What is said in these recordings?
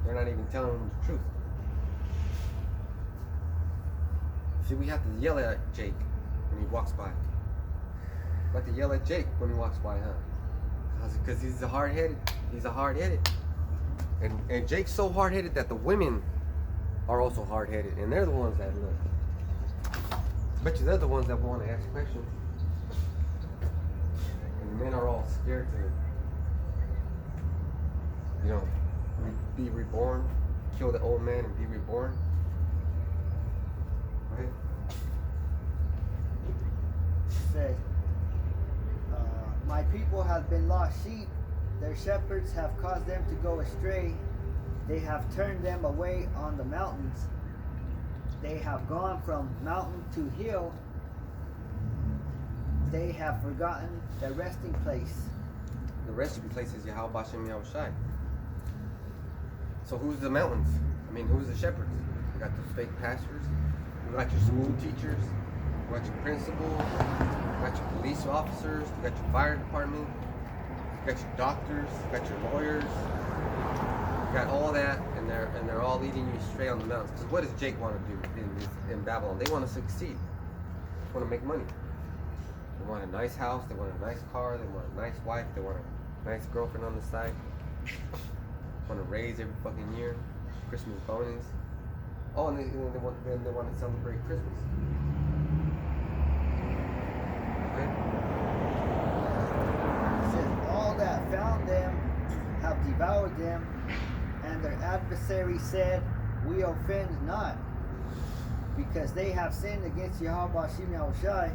They're not even telling them the truth. See, we have to yell at Jake when he walks by. We have to yell at Jake when he walks by, huh? Because he's a hard-headed. He's a hard-headed. And Jake's so hard-headed that the women are also hard-headed, and they're the ones that look. I bet you they're the ones that want to ask questions. And the men are all scared to, be reborn, kill the old man and be reborn. Right? It says, my people have been lost sheep. Their shepherds have caused them to go astray. They have turned them away on the mountains. They have gone from mountain to hill. They have forgotten their resting place. The resting place is Yahweh Bashem Yahushai. So who's the mountains? I mean, who's the shepherds? You got those fake pastors. You got your school teachers. You got your principals. You got your police officers. You got your fire department. You got your doctors. You got your lawyers. You got all that, and they're all leading you straight on the mountains. Because what does Jake want to do in Babylon? They want to succeed. They want to make money. They want a nice house. They want a nice car. They want a nice wife. They want a nice girlfriend on the side. Want to raise every fucking year. Christmas bonus. Oh, and they want to celebrate Christmas. Okay. It says, all that found them have devoured them, and their adversary said, we offend not, because they have sinned against Yahweh Shem Yahushai,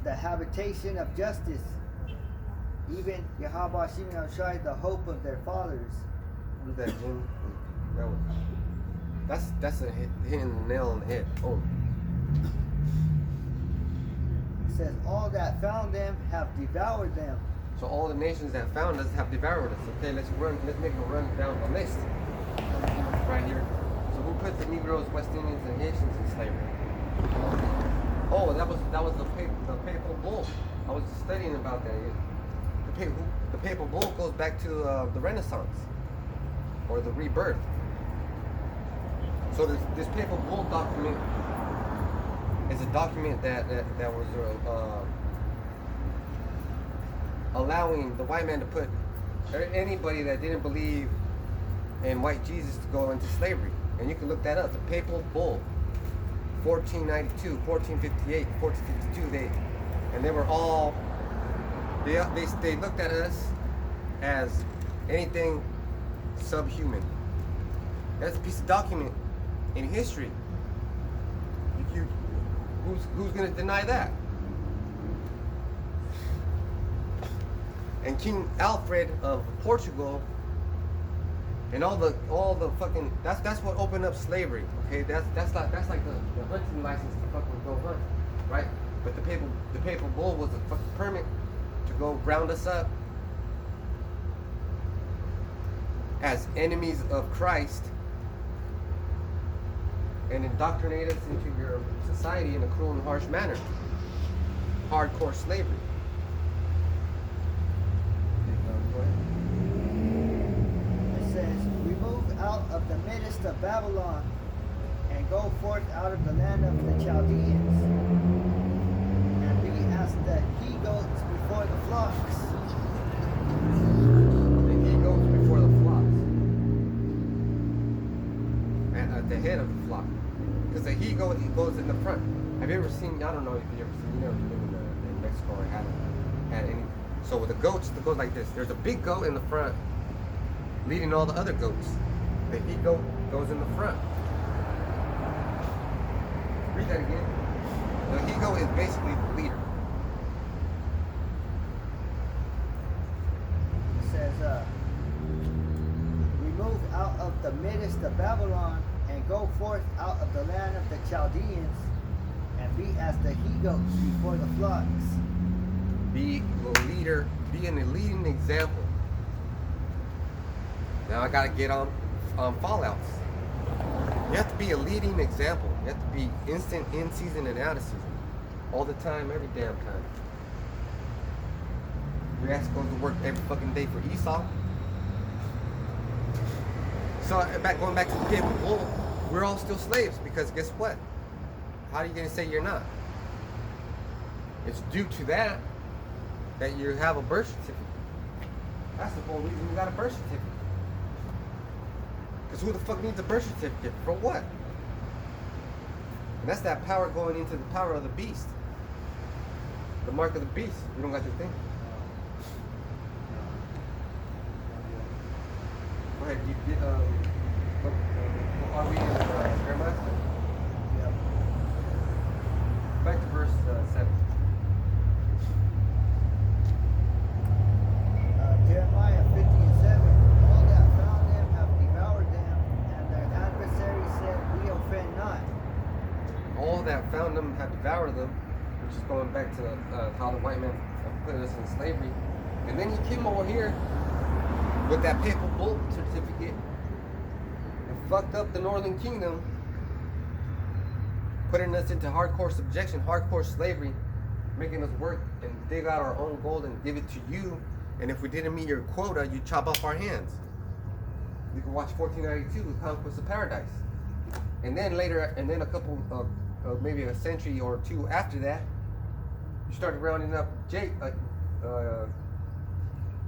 the habitation of justice, even Yahweh Shem Yahushai, the hope of their fathers. What is that, Jim? That's a hitting the nail on the head. Oh. It says, all that found them have devoured them. So all the nations that found us have devoured us. Okay, let's make a run down the list. Right here. So who put the Negroes, West Indians, and Haitians in slavery? Oh, that was the papal bull. I was studying about that. The papal bull goes back to the Renaissance or the rebirth. So this papal bull document is a document that was allowing the white man to put anybody that didn't believe in white Jesus to go into slavery. And you can look that up. The papal bull, 1492, 1458, 1452. They were all they looked at us as anything subhuman. That's a piece of document in history. Who's going to deny that? And King Alfred of Portugal and all the fucking that's what opened up slavery. Okay, that's like the hunting license to fucking go hunt, right? But the papal bull was a fucking permit to go round us up as enemies of Christ and indoctrinate us into your society in a cruel and harsh manner. Hardcore slavery. It says, remove out of the midst of Babylon, and go forth out of the land of the Chaldeans, and be as the he-goats before the flocks. The he-goats before the flocks. And at the head of the flock. Because the he-goat, he goes in the front. Have you ever seen, I don't know if you ever seen, you never been in Mexico or had any. So with the goats, it goes like this. There's a big goat in the front leading all the other goats. The he-goat goes in the front. Read that again. The he-goat is basically the leader. It says, remove out of the midst of Babylon, and go forth out of the land of the Chaldeans, and be as the he-goats before the flocks. Be a leader, be a leading example. Now I gotta get on fallouts. You have to be a leading example. You have to be instant in season and out of season. All the time, every damn time. Your ass goes to work every fucking day for Esau. So going back to the papal bull, we're all still slaves because guess what? How are you gonna say you're not? It's due to that you have a birth certificate. That's the whole reason you got a birth certificate. Because who the fuck needs a birth certificate? For what? And that's that power going into the power of the beast. The mark of the beast. You don't got your thing. Go ahead. You get, are we in Jeremiah? Yep. Back to verse 7. Jeremiah 50:7. All that found them have devoured them, and their adversaries said, we offend not. All that found them have devoured them, which is going back to how the white man put us in slavery. And then he came over here with that papal bull certificate and fucked up the northern kingdom, putting us into hardcore subjection, hardcore slavery, making us work and dig out our own gold and give it to you. And if we didn't meet your quota, you chop off our hands. You can watch 1492, the Conquest of Paradise. And then later, and then a couple maybe a century or two after that, you started rounding up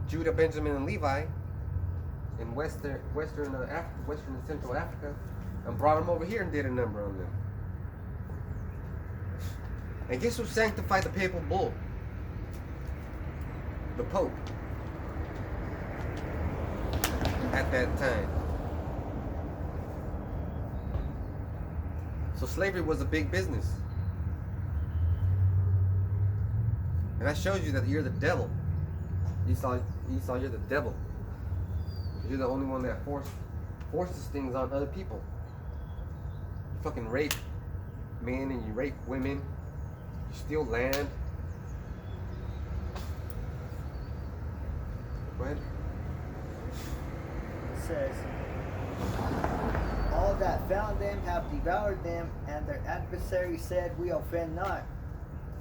Judah, Benjamin, and Levi in Western and Central Africa, and brought them over here and did a number on them. And guess who sanctified the papal bull? The Pope. At that time. So slavery was a big business. And that shows you that you're the devil. Esau, you're the devil. You're the only one that forces things on other people. You fucking rape men and you rape women. You steal land. Go ahead. It says, all that found them have devoured them, and their adversaries said, we offend not.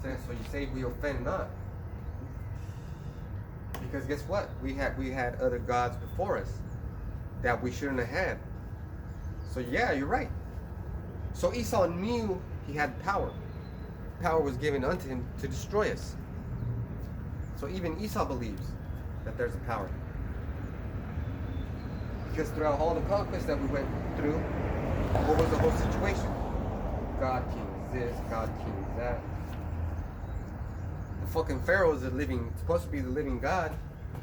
So you say we offend not. Because guess what? We had other gods before us that we shouldn't have had. So yeah, you're right. So Esau knew he had power. Power was given unto him to destroy us. So even Esau believes that there's a power. Because throughout all the conquests that we went through, what was the whole situation? God kings this, God kings that. The fucking Pharaoh is supposed to be the living God.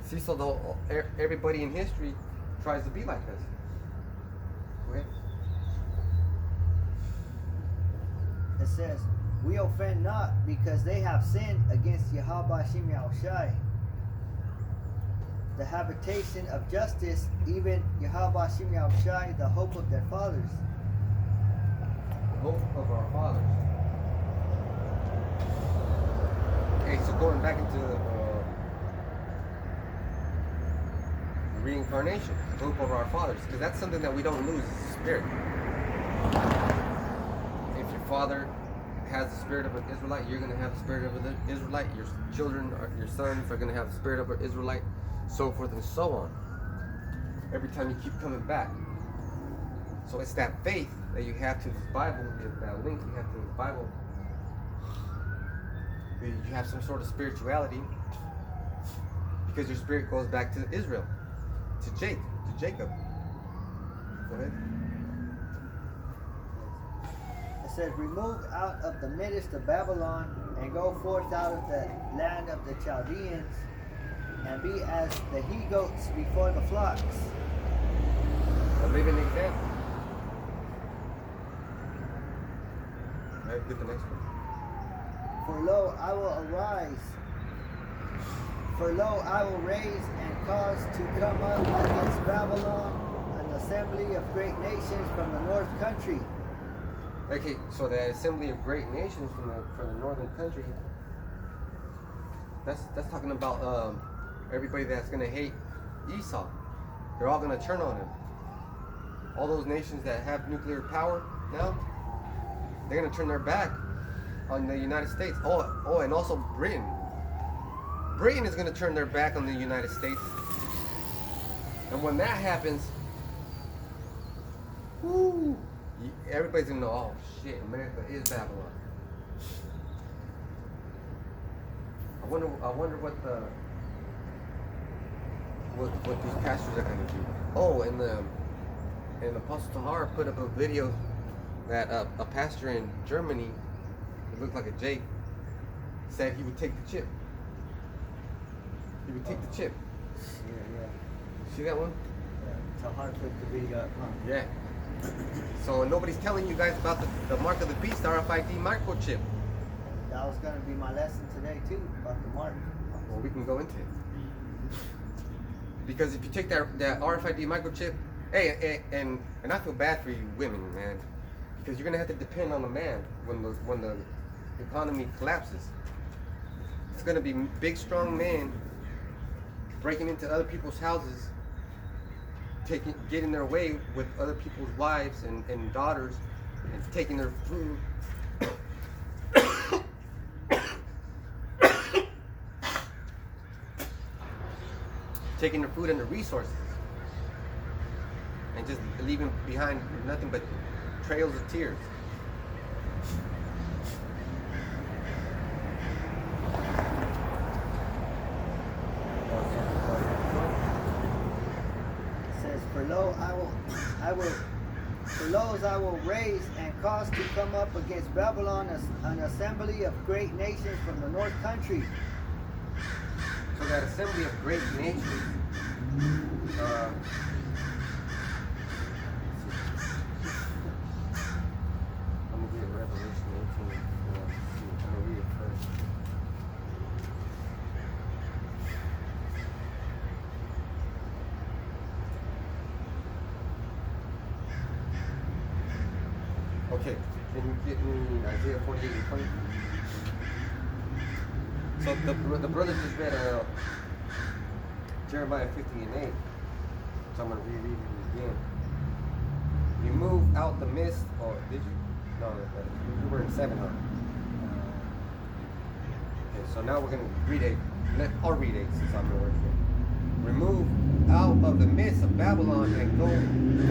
See, so everybody in history tries to be like us. Go ahead. It says, we offend not because they have sinned against Yahweh Shem Yahushai. The habitation of justice, even Yahweh Shem Yahushai, the hope of their fathers. The hope of our fathers. Okay, so going back into the reincarnation, the hope of our fathers, because that's something that we don't lose, is the spirit. If your father has the spirit of an Israelite, you're going to have the spirit of an Israelite. Your children, your sons are going to have the spirit of an Israelite, so forth and so on. Every time you keep coming back. So it's that faith that you have to this Bible, that link you have to this Bible. You have some sort of spirituality because your spirit goes back to Israel, to Jacob. Go ahead. It says, remove out of the midst of Babylon, and go forth out of the land of the Chaldeans, and be as the he-goats before the flocks. A living example. All right, get the next one. For lo, I will raise and cause to come up against Babylon an assembly of great nations from the north country. Okay, so the assembly of great nations from the northern country. That's talking about everybody that's gonna hate Esau. They're all gonna turn on him. All those nations that have nuclear power now, they're gonna turn their back on the United States. Oh, and also Britain. Britain is gonna turn their back on the United States. And when that happens, Woo! Everybody's gonna know, oh shit, America is Babylon. I wonder what these pastors are gonna do. Oh, and Apostle Tahar put up a video that a pastor in Germany, it looked like a Jake, said he would take the chip. He would take the chip. Yeah. See that one? Tahar put the video up, huh? Yeah. So nobody's telling you guys about the mark of the beast, the RFID microchip. That was gonna be my lesson today too, about the mark. Well, we can go into it. Because if you take that RFID microchip, hey, and I feel bad for you women, man, because you're gonna have to depend on a man when the economy collapses. It's gonna be big, strong men breaking into other people's houses, getting their way with other people's wives and daughters, and taking their food. Taking their food and their resources, and just leaving behind nothing but trails of tears. It says, for lo, I will raise and cause to come up against Babylon an assembly of great nations from the north country. So that assembly of great nations, I'm gonna read Revelation 18. I'm gonna read it first. Okay, can you get me Isaiah 48 and 20? So the brother just read Jeremiah 50 and 8. So I'm going to reread it again. Remove out the mist, or did you? No, you were in 7, huh? Okay, so now we're going to read 8. I'll read 8 since I'm going to work here. Remove out of the midst of Babylon and go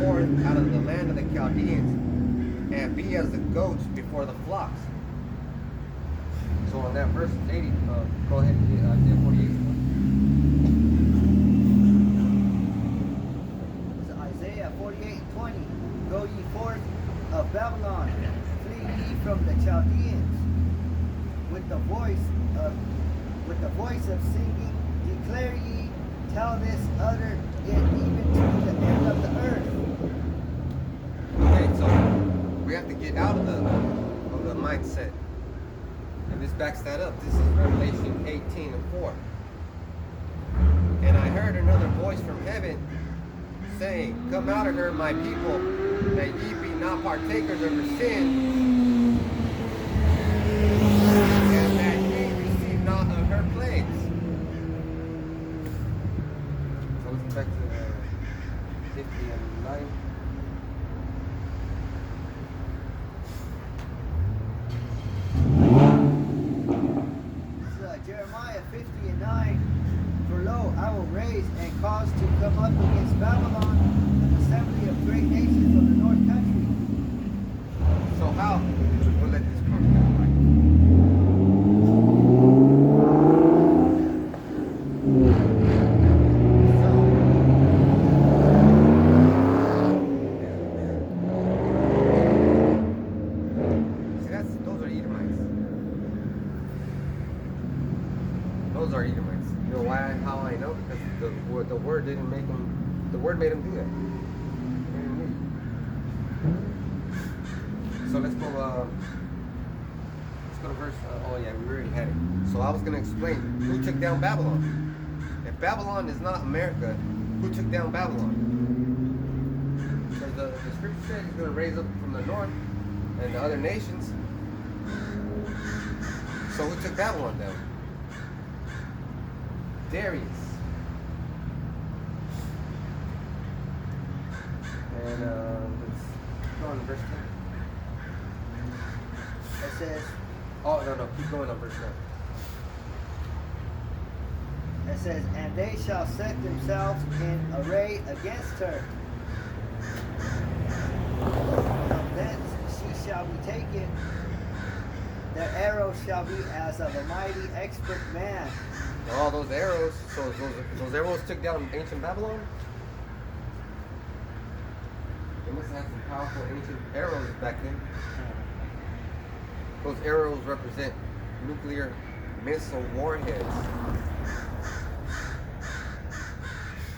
forth out of the land of the Chaldeans, and be as the goats before the flocks. So on that verse 80, go ahead and get Isaiah 48. So Isaiah 48:20. Go ye forth of Babylon, flee ye from the Chaldeans, with the voice of singing, declare ye, tell this, utter it even to the end of the earth. Okay, so we have to get out of the mindset. And this backs that up. This is Revelation 18 and 4. And I heard another voice from heaven saying, come out of her, my people, that ye be not partakers of her sin, and that ye receive not of her plagues. So let's go back to 50 and 9. Jeremiah 50 and 9. For lo, I will raise and cause to come up against Babylon an assembly of great nations from the north country. So how we'll let this come down, those are Edomites. Those are Edomites. You know why? How I know? Because the word didn't make them. The word made them do that. So let's go. Let's go to verse. Oh yeah, we already had it. So I was gonna explain who took down Babylon. If Babylon is not America, who took down Babylon? Because the scripture said he's gonna raise up from the north and the other nations. So who took Babylon down? Darius. And let's go on to verse 10. It says, Oh, no, keep going on verse 9. it says, and they shall set themselves in array against her. From thence she shall be taken. Their arrows shall be as of a mighty expert man. All those arrows, so those arrows took down ancient Babylon? They must have had some powerful ancient arrows back then. Those arrows represent nuclear missile warheads.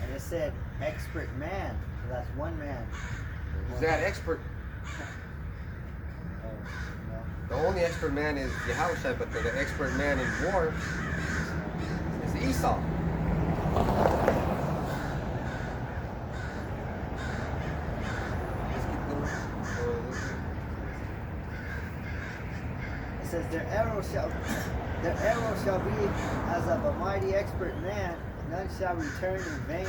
And it said expert man. So that's one man. Who's that expert? The only expert man is Yahushua, but the expert man in war is Esau. It says their arrow shall be as of a mighty expert man, and none shall return in vain.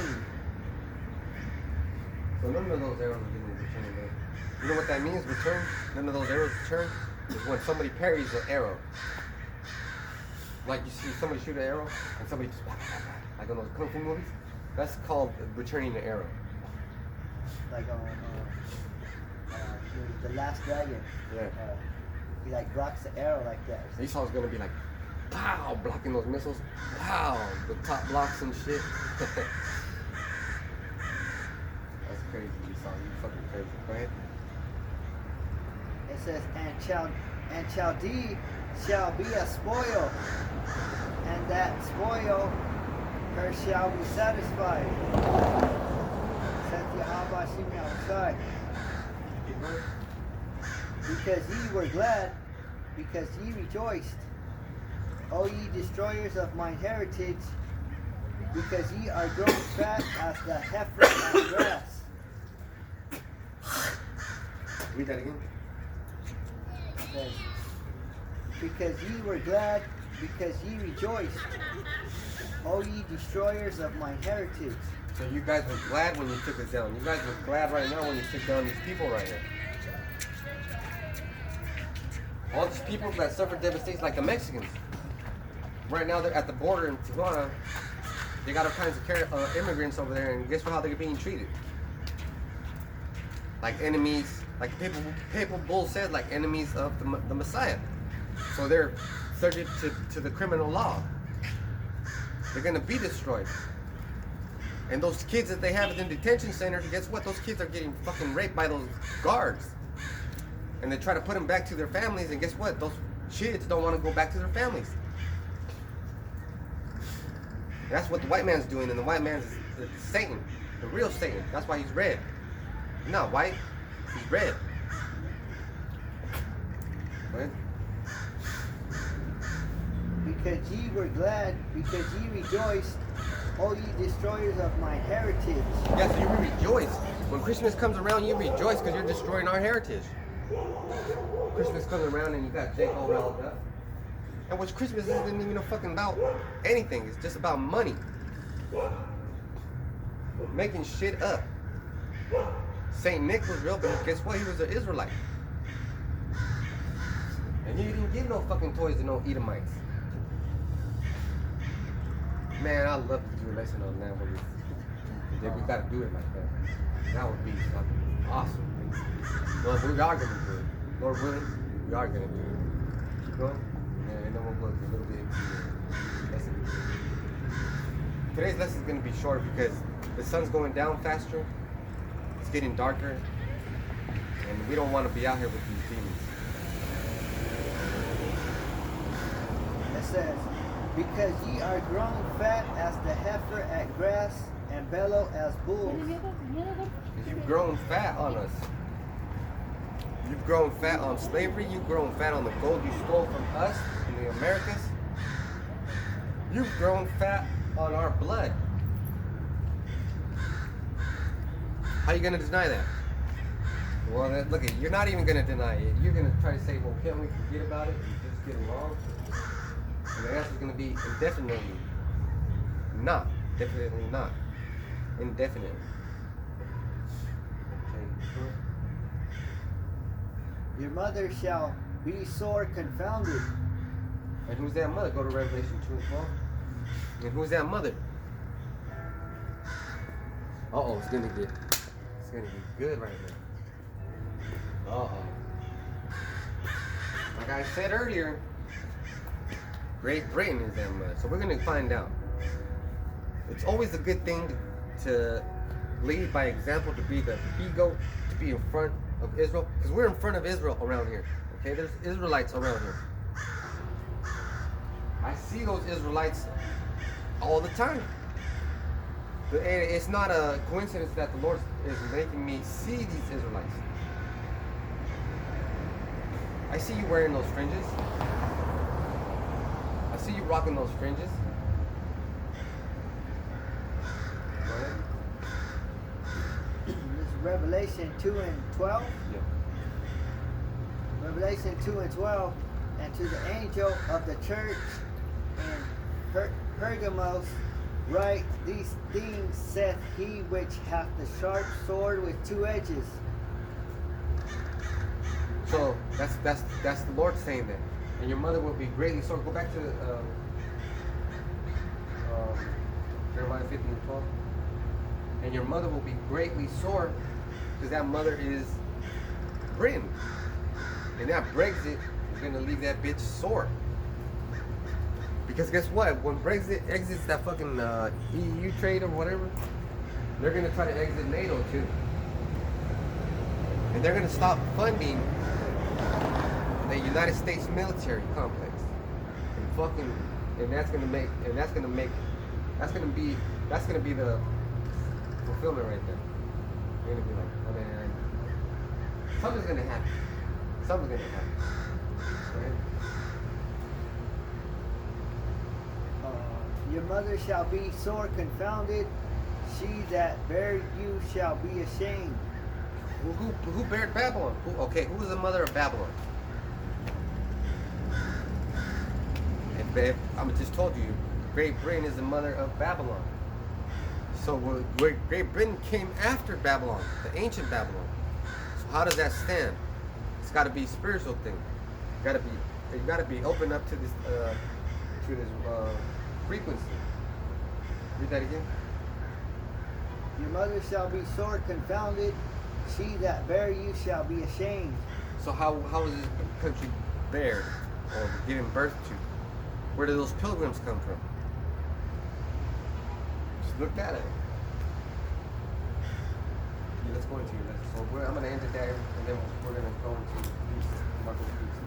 So none of those arrows are going to return in vain. You know what that means, return? None of those arrows return? Is when somebody parries an arrow. Like you see somebody shoot an arrow and somebody just like on those kung fu movies. That's called returning the arrow. Like on the Last Dragon. Yeah. He like blocks the arrow like that. Esau's gonna be like, pow, blocking those missiles. Pow, the top blocks and shit. That's crazy, Esau. You fucking crazy. Go ahead. It says, and Chaldee shall be a spoil, and that spoil her shall be satisfied. Said Yahweh Shimi outside. Because ye were glad, because ye rejoiced, O ye destroyers of mine heritage, because ye are grown fat as the heifer at grass. Read that again. Says, because ye were glad, because ye rejoiced, O ye destroyers of my heritage. So you guys were glad when you took us down. You guys were glad right now when you took down these people right here. All these people that suffered devastation, like the Mexicans. Right now they're at the border in Tijuana. They got all kinds of immigrants over there, and guess how they're being treated? Like enemies, like people bull said, like enemies of the Messiah. So they're subject to the criminal law. They're gonna be destroyed. And those kids that they have in the detention center, guess what? Those kids are getting fucking raped by those guards. And they try to put them back to their families, and guess what? Those kids don't want to go back to their families. And that's what the white man's doing, and the white man's Satan, the real Satan. That's why he's red. He's not white, he's red. What? Because ye were glad, because ye rejoiced, O ye destroyers of my heritage. Yeah, so you rejoice. When Christmas comes around, you rejoice because you're destroying our heritage. Christmas comes around and you got Jake all riled up. And which Christmas isn't even fucking about anything. It's just about money. Making shit up. Saint Nick was real, but guess what? He was an Israelite. And he didn't give no fucking toys to no Edomites. Man, I'd love to do a lesson on that one. Yeah, we gotta do it like that. That would be fucking awesome. Well, we are gonna do it. Lord willing, we are gonna do it. Keep going. And then we'll look a little bit into the lesson. Today's lesson is gonna be short because the sun's going down faster. It's getting darker. And we don't want to be out here with these demons. It says, because ye are grown fat as the heifer at grass, and bellow as bulls. You've grown fat on us. You've grown fat on slavery. You've grown fat on the gold you stole from us in the Americas. You've grown fat on our blood. How are you going to deny that? Well, look, you're not even going to deny it. You're going to try to say, well, can't we forget about it and just get along? And the answer is going to be indefinitely not. Definitely not. Indefinitely. Okay. Your mother shall be sore confounded. And who's that mother? Go to Revelation 2 and 12. And who's that mother? Uh-oh, it's gonna get good right now. Uh-oh. Like I said earlier, Great Britain is that much. So we're going to find out. It's always a good thing to lead by example, to be the ego, to be in front of Israel. Because we're in front of Israel around here. Okay, there's Israelites around here. I see those Israelites all the time. And it's not a coincidence that the Lord is making me see these Israelites. I see you wearing those fringes. I see you rocking those fringes. Go ahead. This is Revelation 2 and 12. Yeah. Revelation 2 and 12. And to the angel of the church in Pergamos write, these things saith he which hath the sharp sword with two edges. So that's the Lord saying that. And your mother will be greatly sore. Go back to Jeremiah 15:12. And your mother will be greatly sore, because that mother is Britain. And that Brexit is going to leave that bitch sore. Because guess what? When Brexit exits that fucking EU trade or whatever, they're going to try to exit NATO too. And they're going to stop funding the United States military complex. And that's going to be the fulfillment right there. You're going to be like, oh man, something's going to happen. Something's going to happen. Right? Your mother shall be sore confounded, she that bare you shall be ashamed. Who bared Babylon? Who was the mother of Babylon? I just told you, Great Britain is the mother of Babylon. So Great Britain came after Babylon, the ancient Babylon. So how does that stand? It's got to be a spiritual thing. You got to be open up to this frequency. Read that again. Your mother shall be sore confounded, she that bare you shall be ashamed. So how is this country bared or given birth to? Where did those pilgrims come from? Just look at it. Yeah, let's go into your lesson. So I'm going to end it there, and then we're going to go into peace, mark of peace.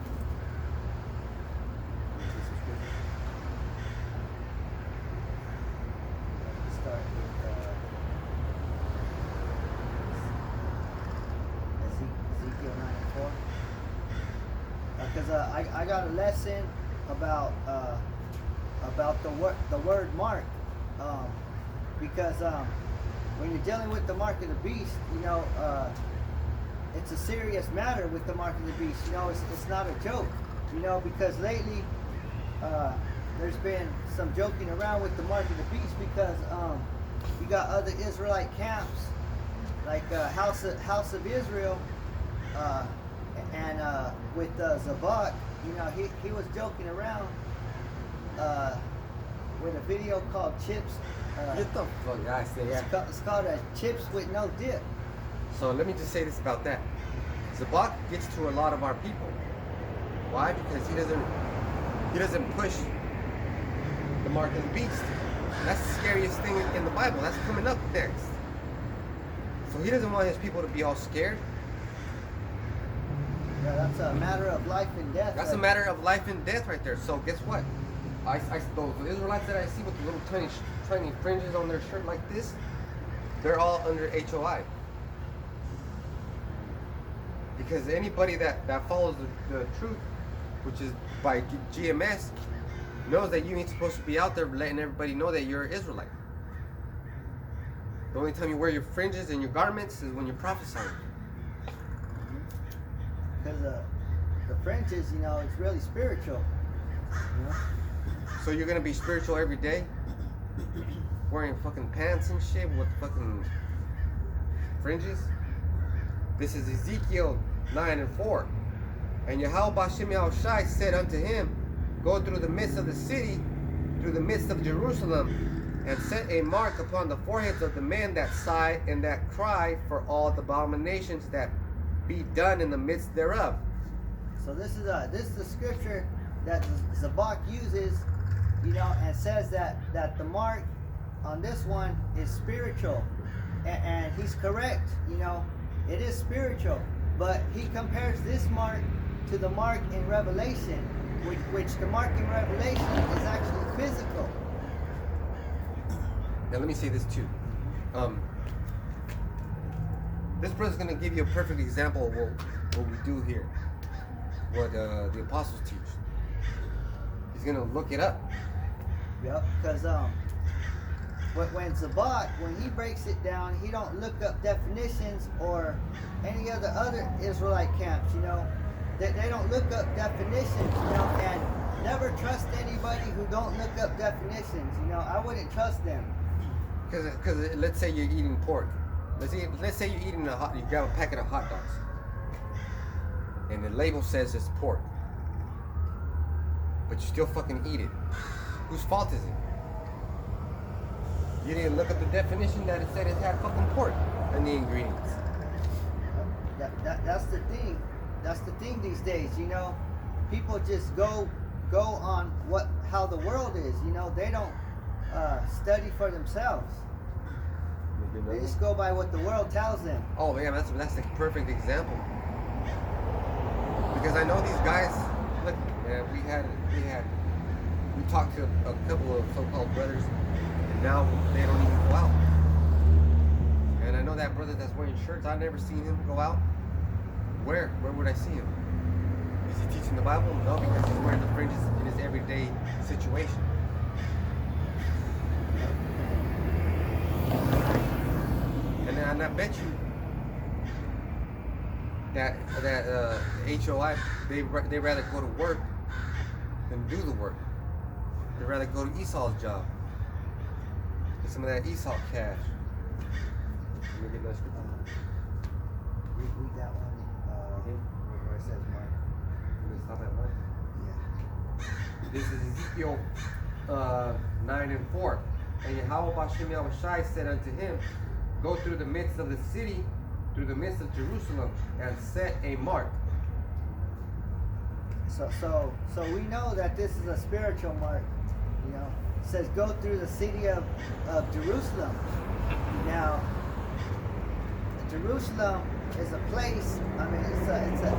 Start with Ezekiel 9 and 4. Because I got a lesson about the word mark, because when you're dealing with the mark of the beast, it's a serious matter with the mark of the beast. It's not a joke, because lately there's been some joking around with the mark of the beast, because you got other Israelite camps like House of Israel, and with Zabak. He was joking around with a video called Chips. Get the fuck out of here. It's called Chips with No Dip. So let me just say this about that. Zabak gets to a lot of our people. Why? Because he doesn't push the mark of the beast. That's the scariest thing in the Bible. That's coming up next. So he doesn't want his people to be all scared. Yeah, that's a matter of life and death. That's a matter of life and death right there. So guess what? Those Israelites that I see with the little tiny fringes on their shirt like this, they're all under HOI. Because anybody that follows the truth, which is by GMS, knows that you ain't supposed to be out there letting everybody know that you're an Israelite. The only time you wear your fringes and your garments is when you're prophesying. Because the fringes, it's really spiritual. So you're gonna be spiritual every day, wearing fucking pants and shit with fucking fringes. This is Ezekiel 9 and 4. And Yahweh Bashem Yahushai said unto him, go through the midst of the city, through the midst of Jerusalem, and set a mark upon the foreheads of the men that sigh and that cry for all the abominations that be done in the midst thereof. So this is the scripture that Zabak uses, and says that the mark on this one is spiritual, and he's correct. It is spiritual, but he compares this mark to the mark in Revelation, which the mark in Revelation is actually physical. Now let me say this too. This brother's gonna give you a perfect example of what we do here, what the apostles teach. He's gonna look it up. Yep, because when Zabak, when he breaks it down, he don't look up definitions or any other Israelite camps. They don't look up definitions. And never trust anybody who don't look up definitions. I wouldn't trust them. Because let's say you're eating pork. Let's say you're eating you grab a packet of hot dogs, and the label says it's pork, but you still fucking eat it. Whose fault is it? You didn't look at the definition that it said it had fucking pork and the ingredients. That's the thing. That's the thing these days. People just go on how the world is. They don't study for themselves. They just go by what the world tells them. Oh yeah, that's the perfect example. Because I know these guys. Look, man, we talked to a couple of so-called brothers, and now they don't even go out. And I know that brother that's wearing shirts. I've never seen him go out. Where would I see him? Is he teaching the Bible? No, because he's wearing the fringes in his everyday situation. And I bet you that HOI, they rather go to work than do the work. They'd rather go to Esau's job. Get some of that Esau cash. Let me get that scripture. Read that one. Where it says Mark. You gonna stop at Mark? Yeah. This is Ezekiel 9:4. And Yahweh Bashem Yahushai said unto him, go through the midst of the city, through the midst of Jerusalem, and set a mark. So we know that this is a spiritual mark. It says go through the city of Jerusalem. Now, Jerusalem is a place. I mean, it's a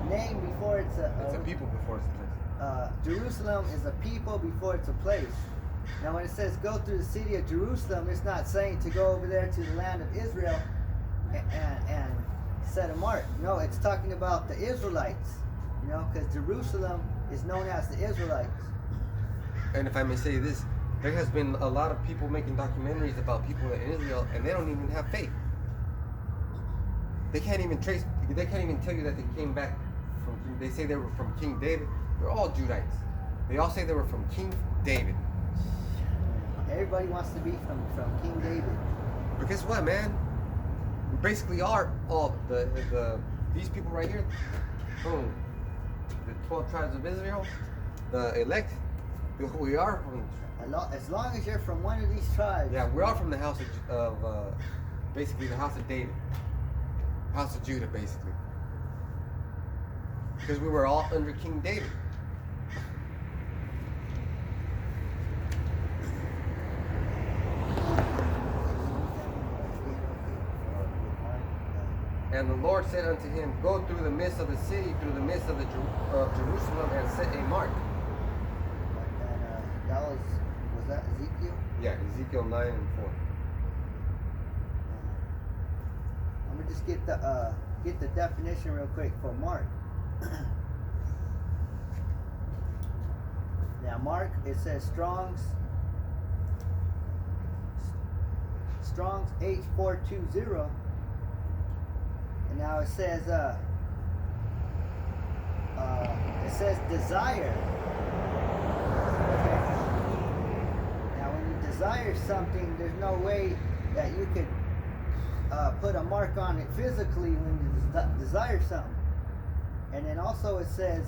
name before it's a. It's a people before it's a place. Jerusalem is a people before it's a place. Now, when it says go through the city of Jerusalem, it's not saying to go over there to the land of Israel and set a mark. No, it's talking about the Israelites. Because Jerusalem is known as the Israelites. And if I may say this, there has been a lot of people making documentaries about people in Israel, and they don't even have faith. They can't even tell you that they came back from. They say they were from King David. They're all Judites. They all say they were from King David. Everybody wants to be from King David. But guess what, man? We basically are all these people right here. Boom. The 12 tribes of Israel, the elect. We are from. As long as you're from one of these tribes. Yeah, we are from the house of basically the house of David, house of Judah, basically. Because we were all under King David. And the Lord said unto him, go through the midst of the city, through the midst of Jerusalem, and set a mark. And was that Ezekiel? Yeah, Ezekiel 9:4. I'm gonna just get the definition real quick for mark. Now, mark, it says Strong's H420. And now it says desire. Okay. Now when you desire something, there's no way that you could put a mark on it physically when you desire something. And then also it says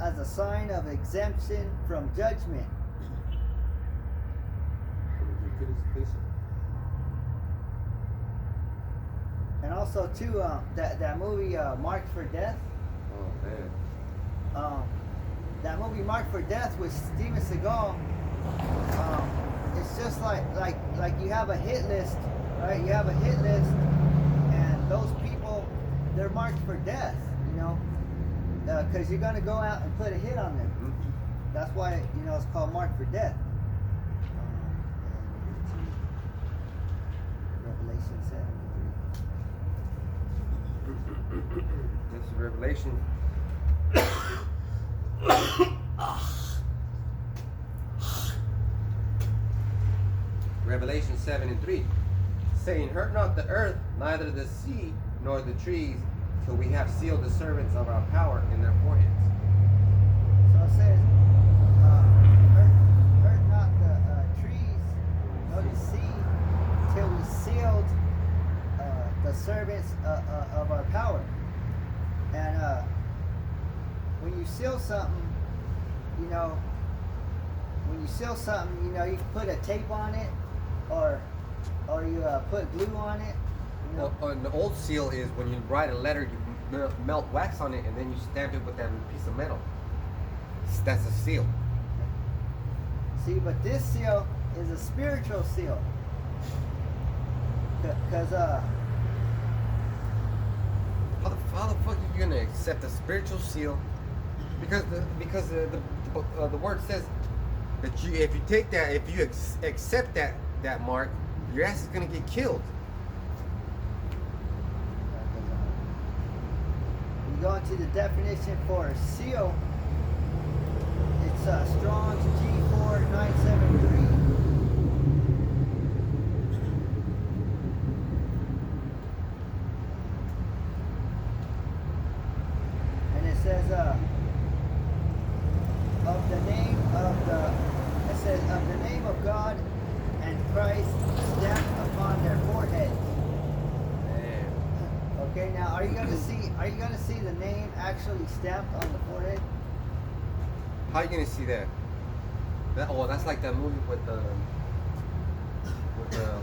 as a sign of exemption from judgment. And also too, that movie Marked for Death. Oh man. That movie Marked for Death with Steven Seagal. It's just like you have a hit list, right? You have a hit list, and those people, they're marked for death, you know, because you're gonna go out and put a hit on them. Mm-hmm. That's why, you know, it's called Marked for Death. Revelation 7:3. This is Revelation. Revelation 7:3, saying, "Hurt not the earth, neither the sea, nor the trees, till we have sealed the servants of our power in their foreheads." So it says, hurt not the trees, nor the sea, till we sealed the servants of our power. And when you seal something, you know, you can put a tape on it, or you put glue on it. You know? Well, an old seal is when you write a letter, you melt wax on it, and then you stamp it with that piece of metal. That's a seal. See, but this seal is a spiritual seal. Because how the fuck are you gonna accept a spiritual seal? Because the word says that if you take that, if you accept that mark, your ass is gonna get killed. you go into the definition for a seal, it's Strong's G4973. And it says, of the name of God and Christ stamped upon their foreheads. Man. Okay, now are you gonna see the name actually stamped on the forehead? How are you gonna see that? That's like that movie with the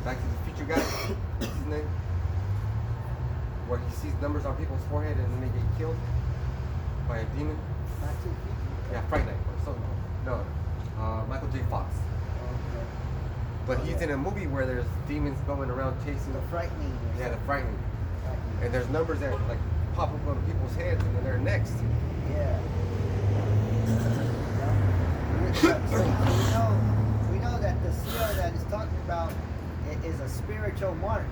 Back to the Future guy. What's his name? Where he sees numbers on people's forehead and then they get killed by a demon. Back to the Future? Yeah, Fright Night or something. No, Michael J. Fox. Okay. But he's in a movie where there's demons going around chasing. The frightening. Yeah, the frightening. And there's numbers that like pop up on people's heads and then they're next. Yeah. So we know that the seal that is talking about is a spiritual mark.